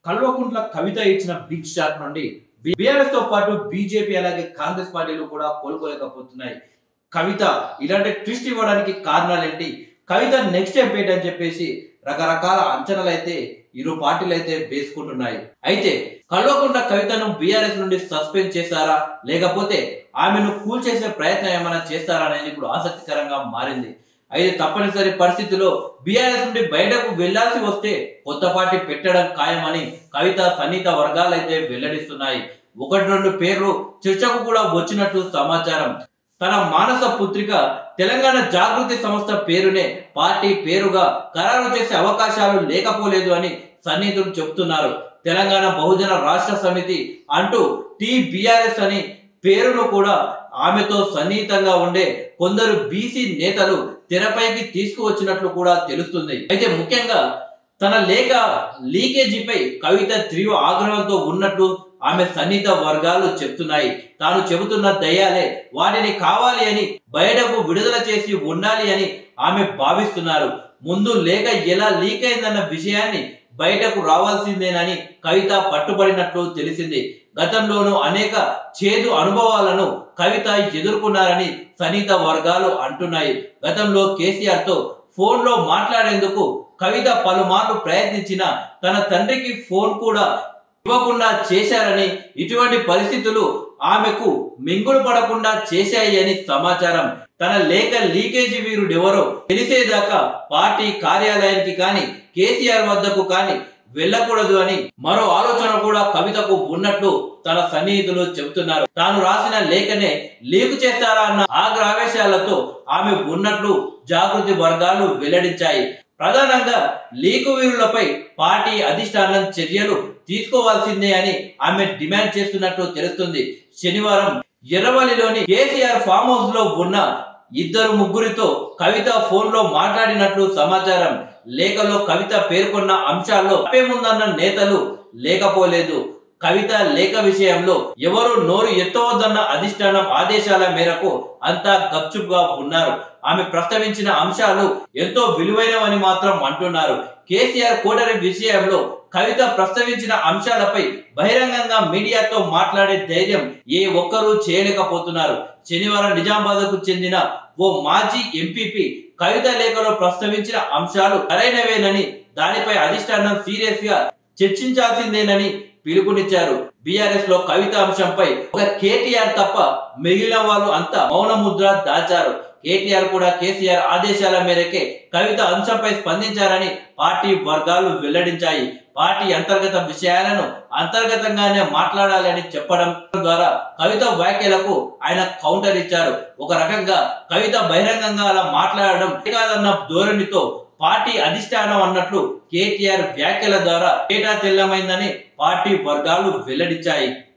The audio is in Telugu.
కల్వకుంట్ల కవిత ఇచ్చిన బిగ్ షాట్ నుండి బీఆర్ఎస్ తో పాటు బీజేపీ అలాగే కాంగ్రెస్ పార్టీలు కూడా కోలుకోలేకపోతున్నాయి. కవిత ఇలాంటి ట్విస్ట్ ఇవ్వడానికి కారణాలేంటి, కవిత నెక్స్ట్ స్టెప్ ఏంటని చెప్పేసి రకరకాల అంచనాలు అయితే ఇరు పార్టీలు అయితే వేసుకుంటున్నాయి. అయితే కల్వకుంట్ల కవితను బీఆర్ఎస్ నుండి సస్పెండ్ చేస్తారా, లేకపోతే ఆమెను కూల్ చేసే ప్రయత్నం ఏమైనా చేస్తారా అనేది ఇప్పుడు ఆసక్తికరంగా మారింది. అయితే తప్పనిసరి పరిస్థితిలో బీఆర్ఎస్ నుండి బయటకు వెళ్లాల్సి వస్తే కొత్త పార్టీ పెట్టడం ఖాయమని కవిత సన్నిహిత వర్గాలు అయితే వెల్లడిస్తున్నాయి. ఒకటి రెండు పేర్లు చర్చకు కూడా వచ్చినట్లు సమాచారం. తన మానస పుత్రిక తెలంగాణ జాగృతి సంస్థ పేరునే పార్టీ పేరుగా ఖరారు చేసే అవకాశాలు లేకపోలేదు అని సన్నిహితులు చెబుతున్నారు. తెలంగాణ బహుజన రాష్ట్ర సమితి అంటూ టీబీఆర్ఎస్ అని పేరును కూడా ఆమెతో సన్నిహితంగా ఉండే కొందరు బీసీ నేతలు తెరపైకి తీసుకువచ్చినట్లు కూడా తెలుస్తుంది. అయితే ముఖ్యంగా తన లేఖ లీకేజీపై కవిత తీవ్ర ఆగ్రహంతో ఉన్నట్లు ఆమె సన్నిహిత వర్గాలు చెప్తున్నాయి. తాను చెబుతున్న దయ్యాలే వాటిని కావాలి అని బయటకు విడుదల చేసి ఉండాలి అని ఆమె భావిస్తున్నారు. ముందు లేఖ ఎలా లీక్ అయిందన్న విషయాన్ని బయటకు రావాల్సిందేనని కవిత పట్టుబడినట్లు తెలిసింది. గతంలోనూ అనేక చేదు అనుభవాలను కవిత ఎదుర్కొన్నారని సన్నిహిత వర్గాలు అంటున్నాయి. గతంలో కేసీఆర్ తో ఫోన్ లో మాట్లాడేందుకు కవిత పలుమార్లు ప్రయత్నించిన తన తండ్రికి ఫోన్ కూడా ఇవ్వకుండా చేశారని, ఇటువంటి పరిస్థితులు ఆమెకు మింగుడు పడకుండా చేశాయి అని సమాచారం. తన లేఖ లీకేజీ వీరుడెవరో తెలిసేదాకా పార్టీ కార్యాలయానికి కానీ కేసీఆర్ వద్దకు కానీ వెళ్ళకూడదు అని మరో ఆలోచన కూడా కవితకు ఉన్నట్లు తన సన్నిహితులు చెబుతున్నారు. తాను రాసిన లేఖనే లీకు చేస్తారా అన్న ఆగ్రహావేశాలతో ఆమె ఉన్నట్లు జాగృతి వర్గాలు వెల్లడించాయి. ప్రధానంగా లీకు వీరులపై పార్టీ అధిష్టానం చర్యలు తీసుకోవాల్సిందే అని ఆమె డిమాండ్ చేస్తున్నట్లు తెలుస్తుంది. శనివారం ఎర్రవల్లిలోని కేసీఆర్ ఫామ్ హౌస్ లో ఉన్న ఇద్దరు ముగ్గురితో కవిత ఫోన్ లో మాట్లాడినట్లు సమాచారం. లేఖలో కవిత పేర్కొన్న అంశాల్లో తప్పేముందన్న నేతలు లేకపోలేదు. కవిత లేఖ విషయంలో ఎవరు నోరు ఎత్తవద్దన్న అధిష్టానం ఆదేశాల మేరకు అంతా గప్చుప్గా ఉన్నారు. ఆమె ప్రస్తావించిన అంశాలు ఎంతో విలువైనవని మాత్రం అంటున్నారు. కేసీఆర్ కోటరీ విషయంలో కవిత ప్రస్తావించిన అంశాలపై బహిరంగంగా మీడియాతో మాట్లాడే ధైర్యం ఏ ఒక్కరూ చేయలేకపోతున్నారు. శనివారం నిజామాబాద్కు చెందిన ఓ మాజీ ఎంపీపీ కవిత లేఖలో ప్రస్తావించిన అంశాలు సరైనవేనని, దానిపై అధిష్టానం సీరియస్ గా చర్చించాల్సిందేనని పిలుపునిచ్చారు. బీఆర్ఎస్ లో కవిత అంశంపై ఒక కేటీఆర్ తప్ప మిగిలిన వాళ్ళు అంతా మౌన ముద్ర దాచారు. కేటీఆర్ కూడా కేసీఆర్ ఆదేశాల మేరకే కవిత అంశంపై స్పందించారని పార్టీ వర్గాలు వెల్లడించాయి. పార్టీ అంతర్గత విషయాలను అంతర్గతంగానే మాట్లాడాలని చెప్పడం ద్వారా కవిత వ్యాఖ్యలకు ఆయన కౌంటర్ ఇచ్చారు. ఒక రకంగా కవిత బహిరంగంగా అలా మాట్లాడడం కాదన్న ధోరణితో పార్టీ అధిష్టానం అన్నట్లు కేటీఆర్ వ్యాఖ్యల ద్వారా డేటా తెల్లమైందని పార్టీ వర్గాలు వెల్లడించాయి.